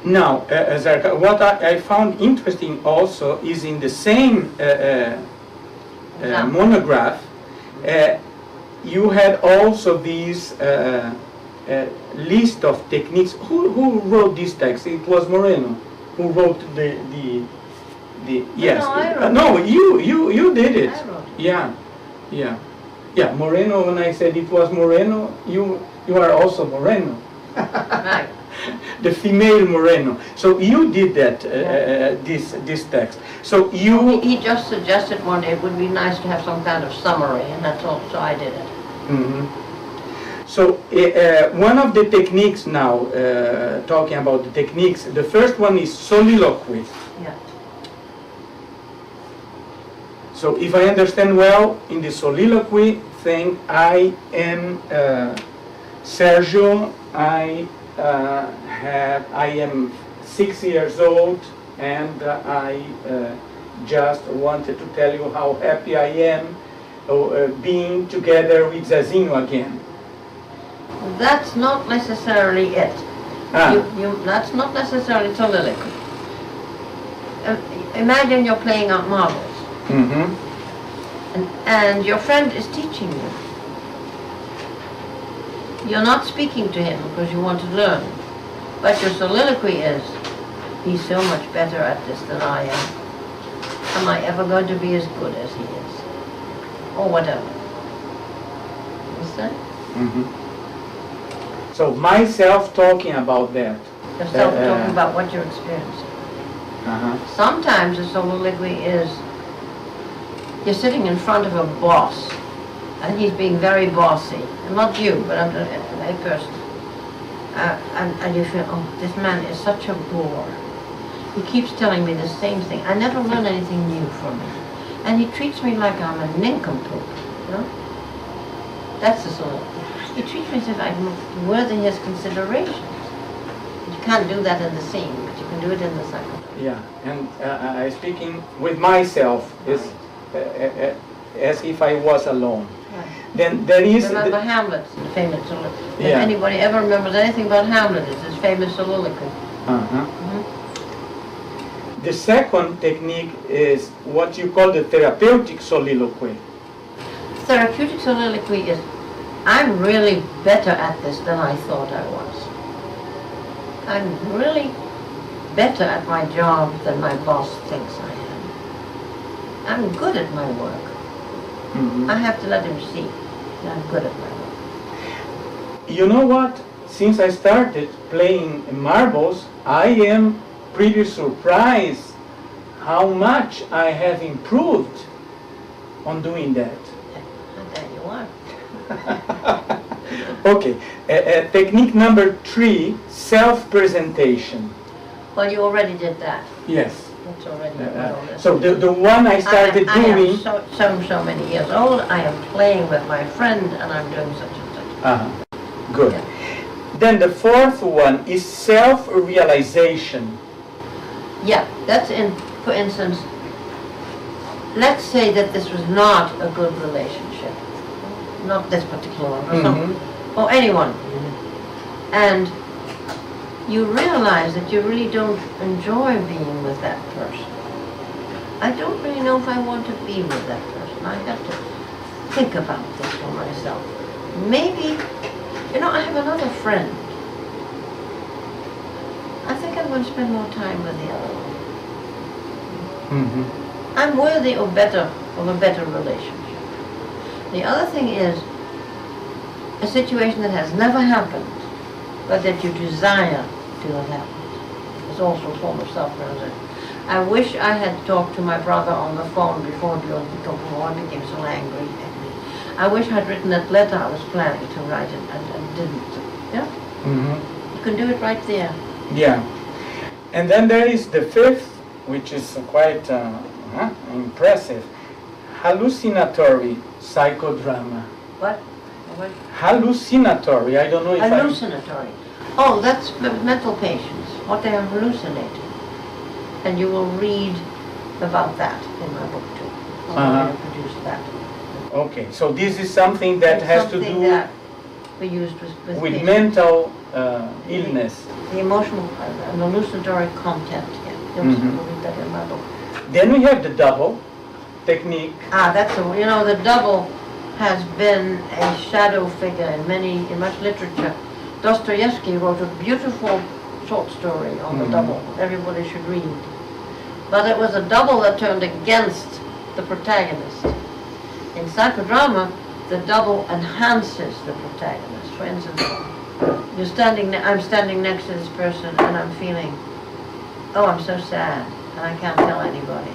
Now, Zerka, what I found interesting also is in the same monograph, you had also this list of techniques. Who wrote this text? It was Moreno who wrote the yes. No, I wrote no, you did it. I wrote it. Yeah. Moreno. When I said it was Moreno, you are also Moreno. Right. The female Moreno. So you did that, this text. So you... He just suggested one day it would be nice to have some kind of summary, and that's all, so I did it. Mm-hmm. So one of the techniques now, talking about the techniques, the first one is soliloquy. Yeah. So if I understand well, in the soliloquy thing, I am Sergio, I am 6 years old, and I just wanted to tell you how happy I am being together with 𝗍𝗍𝗘𝗎𝗍 again. That's not necessarily it. That's not necessarily soliloquy. Imagine you're playing out marbles, and your friend is teaching you. You're not speaking to him because you want to learn, but your soliloquy is, he's so much better at this than I am. Am I ever going to be as good as he is? Or whatever. Understand? So myself talking about that. Yourself talking about what you're experiencing. Sometimes a soliloquy is, you're sitting in front of a boss, and he's being very bossy. Not you, but a person. And you feel, oh, this man is such a bore. He keeps telling me the same thing. I never learn anything new from him. And he treats me like I'm a nincompoop, you know? That's the soliloquy. He treats me as if I'm worthy his consideration. You can't do that in the scene, but you can do it in the psychodrama. Yeah, and I speaking with myself is as if I was alone. Right. Then there is... Remember Hamlet, the famous soliloquy. If anybody ever remembers anything about Hamlet, it's his famous soliloquy. The second technique is what you call the therapeutic soliloquy. Therapeutic soliloquy is, I'm really better at this than I thought I was. I'm really better at my job than my boss thinks I am. I'm good at my work. I have to let him see that I'm good at my work. You know what? Since I started playing marbles, I am pretty surprised how much I have improved on doing that. And there you are. Okay, technique number 3, self-presentation. Well, you already did that. Yes. That's already so the one I started doing... I am so many years old, I am playing with my friend, and I'm doing such and such. Good. Yeah. Then the fourth one is self-realization. Yeah, that's in, for instance, let's say that this was not a good relationship. Not this particular one, or anyone. And you realize that you really don't enjoy being with that person. I don't really know if I want to be with that person. I have to think about this for myself. Maybe, you know, I have another friend. I think I'm going to spend more time with the other one. I'm worthy of a better relationship. The other thing is a situation that has never happened, but that you desire to have happened. It's also a form of self-realization. I wish I had talked to my brother on the phone before I became so angry at me. I wish I'd written that letter I was planning to write and didn't. Yeah? You can do it right there. Yeah. And then there is the fifth, which is quite impressive. Hallucinatory psychodrama. What? Hallucinatory. I don't know if hallucinatory. Oh, that's mental patients, what they are hallucinating. And you will read about that in my book too. I'm going to produce that. Okay, so this is something that has to do that we used with mental illness. The emotional and hallucinatory content. Yeah, you'll read that in my book. Then we have the double technique. That's the double has been a shadow figure in much literature. Dostoevsky wrote a beautiful short story on the double. Everybody should read. But it was a double that turned against the protagonist. In psychodrama, the double enhances the protagonist. For instance, I'm standing next to this person and I'm feeling, oh, I'm so sad and I can't tell anybody.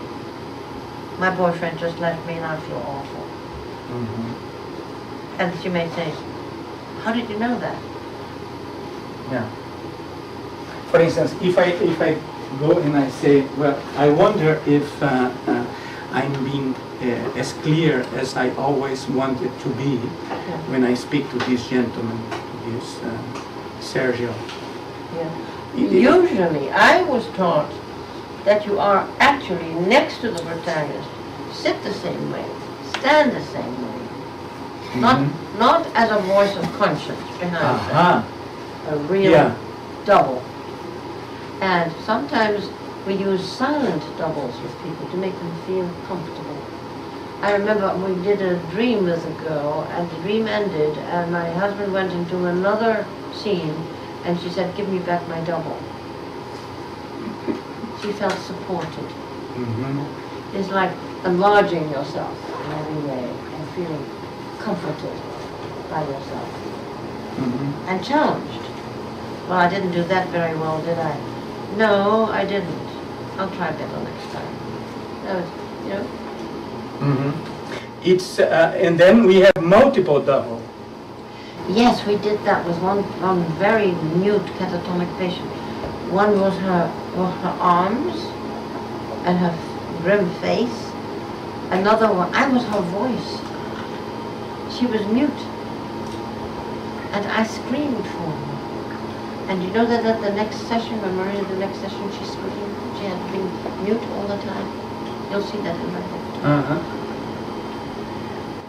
My boyfriend just left me and I feel awful. And she may say, how did you know that? Yeah. For instance, if I go and I say, well, I wonder if I'm being as clear as I always wanted to be when I speak to this gentleman, to this Sergio. Yeah. Usually, I was taught that you are actually next to the protagonist, sit the same way, stand the same way, not as a voice of conscience behind them, a real double. And sometimes we use silent doubles with people to make them feel comfortable. I remember we did a dream with a girl, and the dream ended, and my husband went into another scene, and she said, give me back my double. She felt supported. It's like enlarging yourself in every way and feeling comforted by yourself. And challenged. Well, I didn't do that very well, did I? No, I didn't. I'll try better next time. That was, It's and then we have multiple double. Yes, we did that with one very mute catatonic patient. One was her arms and her grim face. Another one, I was her voice. She was mute. And I screamed for her. And you know that at the next session, when Maria did the next session, she screamed. She had been mute all the time. You'll see that in my book.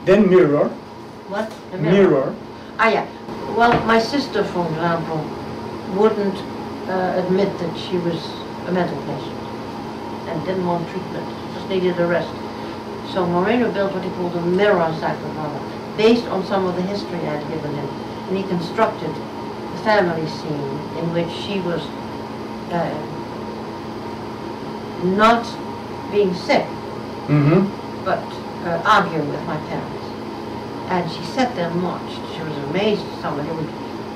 Then mirror. What? The mirror. Yeah. Well, my sister, for example, wouldn't admit that she was a mental patient and didn't want treatment. Just needed a rest. So Moreno built what he called a mirror psychodrama, based on some of the history I had given him. And he constructed the family scene in which she was not being sick, but arguing with my parents. And she sat there and watched. She was amazed at someone who would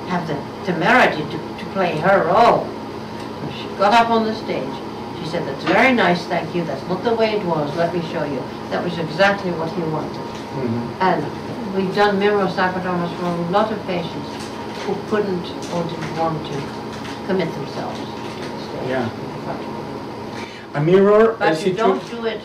have the temerity to play her role. And she got up on the stage. She said, that's very nice, thank you. That's not the way it was. Let me show you. That was exactly what he wanted. And we've done mirror psychodramas for a lot of patients who couldn't or didn't want to commit themselves to the stage. Yeah. A mirror. But you don't do it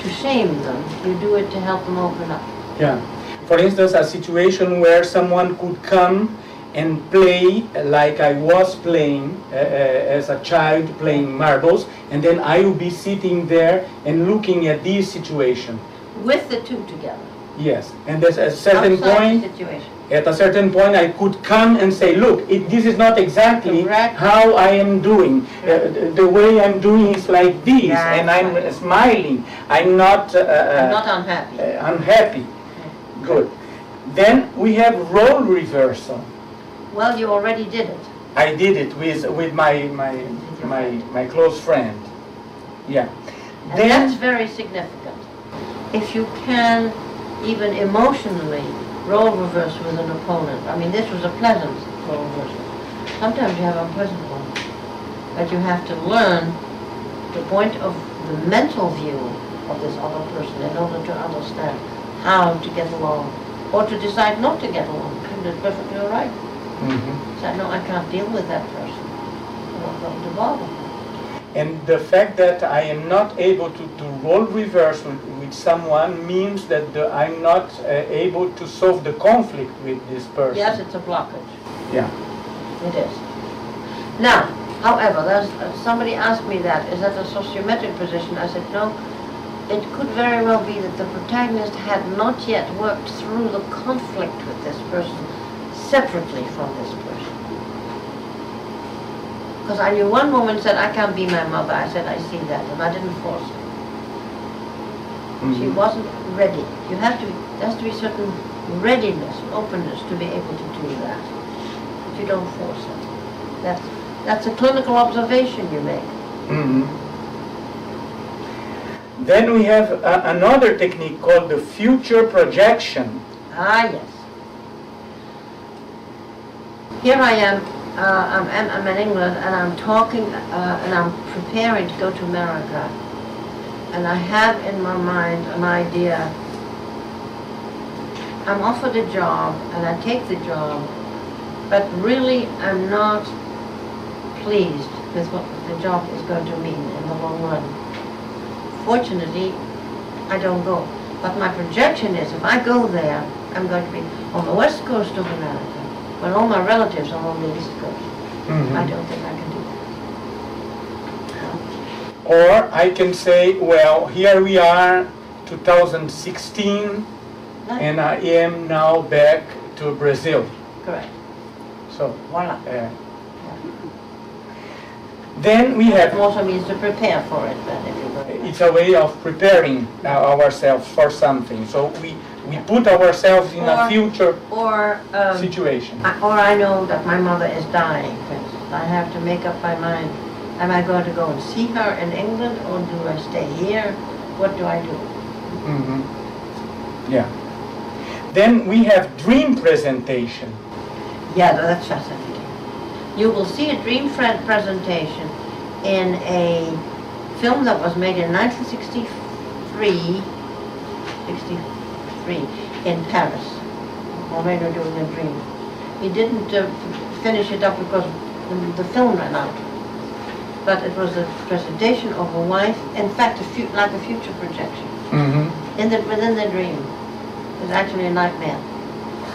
to shame them. You do it to help them open up. Yeah. For instance, a situation where someone could come and play like I was playing as a child, playing marbles, and then I will be sitting there and looking at this situation. With the two together. Yes, and there's a certain Outside point. the situation. At a certain point, I could come and say, look, this is not exactly Correct. how I am doing. The way I'm doing is like this, and I'm smiling. I'm not unhappy. Unhappy. Good. Then we have role reversal. Well, you already did it. I did it with my close friend. Yeah. And that's very significant. If you can, even emotionally, role reverse with an opponent. I mean, this was a pleasant role reversal. Sometimes you have unpleasant ones. But you have to learn the point of the mental view of this other person in order to understand how to get along, or to decide not to get along. And it's perfectly all right. So no, I can't deal with that person. I'm not going to bother. And the fact that I am not able to role reverse with someone means that I'm not able to solve the conflict with this person. Yes, it's a blockage. Yeah. It is. Now, however, somebody asked me that, is that a sociometric position? I said, no, it could very well be that the protagonist had not yet worked through the conflict with this person separately from this person. Because I knew one woman said, I can't be my mother. I said, I see that, and I didn't force her. She wasn't ready. There has to be certain readiness, openness to be able to do that. But you don't force it. That's a clinical observation you make. Then we have another technique called the future projection. Ah, yes. Here I am, I'm in England, and I'm talking, and I'm preparing to go to America. And I have in my mind an idea. I'm offered a job, and I take the job, but really I'm not pleased with what the job is going to mean in the long run. Fortunately, I don't go. But my projection is, if I go there, I'm going to be on the west coast of America, when all my relatives are on the east coast. I don't think I can do that. Or I can say, well, here we are, 2016, and I am now back to Brazil. Correct. So, voila. Then we have... It also means to prepare for it, then, if you go. It's a way of preparing ourselves for something. So we put ourselves in a future situation. Or I know that my mother is dying, for instance. I have to make up my mind. Am I going to go and see her in England, or do I stay here? What do I do? Yeah. Then we have dream presentation. Yeah, that's fascinating. You will see a dream presentation in a film that was made in 1963 in Paris. Moreno doing a dream. He didn't finish it up because the film ran out. But it was a presentation of a wife, in fact, like a future projection. Within the dream. It was actually a nightmare.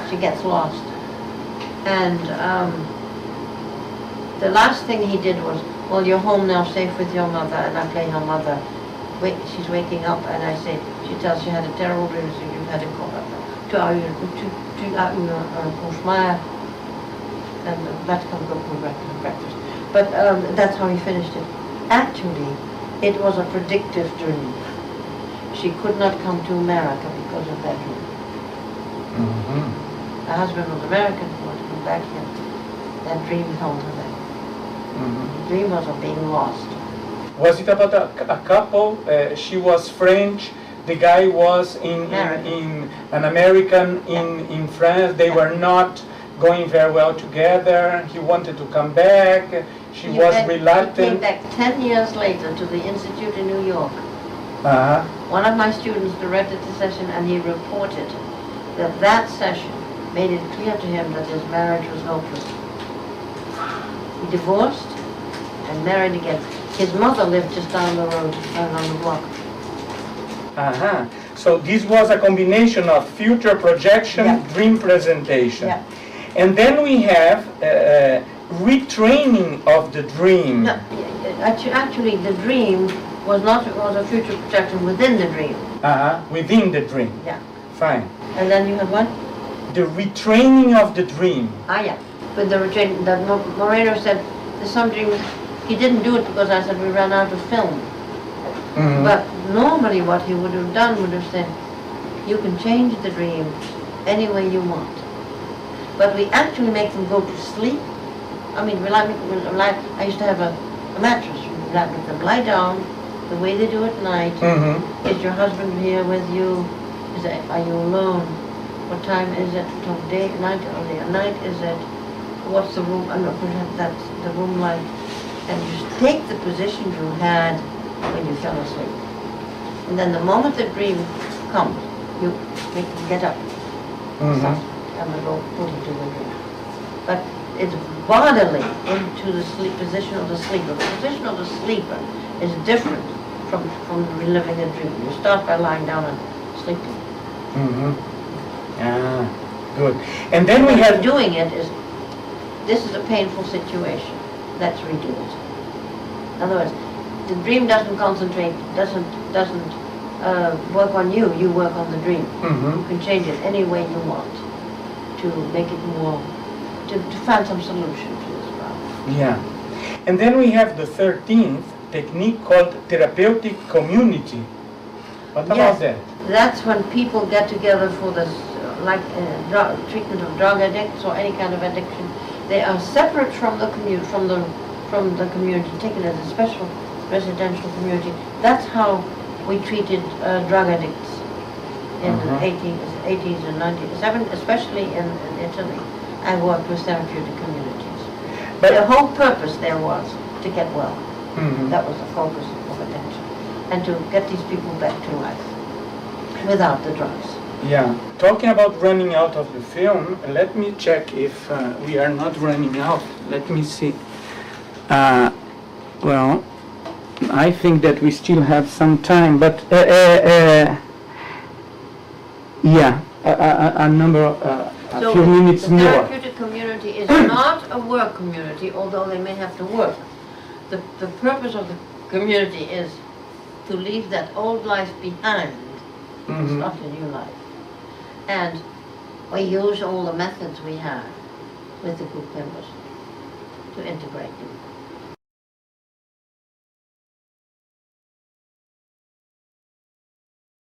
She gets lost. And the last thing he did was, well, you're home now, safe with your mother, and I play her mother. She's waking up, and I say, she tells she had a terrible dream, so you had to call her 𝗬𝗢𝗡𝗂𝗧𝗨𝗕𝗓𝗄, and that comes up with breakfast. But that's how he finished it. Actually, it was a predictive dream. She could not come to America because of that dream. Her husband was American, he wanted to come back here. That dream held her there. The dream was of being lost. Was it about a couple? She was French, the guy was in an American in France. They were not going very well together. He wanted to come back. She was reluctant. He came back 10 years later to the Institute in New York. One of my students directed the session, and he reported that session made it clear to him that his marriage was hopeless. He divorced and married again. His mother lived just down the road, down on the block. So this was a combination of future projection, dream presentation. And then we have retraining of the dream. No, actually, the dream was a future projection within the dream. Within the dream. Yeah. Fine. And then you have what? The retraining of the dream. Yeah. With the retraining, that Moreno said, there's some dreams, he didn't do it because I said we ran out of film. But normally what he would have done would have said, you can change the dream any way you want. But we actually make them go to sleep. I mean, I used to have a mattress. We make them lie down the way they do at night. Is your husband here with you? Are you alone? What time is it? Day, night, only a night is it? What's the room? That's the room light. And you take the position you had when you fell asleep. And then the moment the dream comes, you make them get up. And they go put into the dream. But it's bodily into the sleep position of the sleeper. The position of the sleeper is different from reliving a dream. You start by lying down and sleeping. Good. And then we have doing it is, this is a painful situation. Let's redo it. In other words, the dream doesn't concentrate, doesn't work on you. You work on the dream. You can change it any way you want to make it more, to find some solution to this problem. Yeah. And then we have the 13th technique called therapeutic community. What about that? That's when people get together for this, treatment of drug addicts or any kind of addiction. They are separate from the community, taken as a special residential community. That's how we treated drug addicts in the 80s and 90s, especially in Italy. I worked with therapeutic communities. But the whole purpose there was to get well. That was the focus of attention. And to get these people back to life without the drugs. Yeah. Talking about running out of the film, let me check if we are not running out. Let me see. Well, I think that we still have some time, but yeah, a number of a few minutes more. The therapeutic community is not a work community, although they may have to work. The purpose of the community is to leave that old life behind, start a new life. And we use all the methods we have with the group members to integrate them.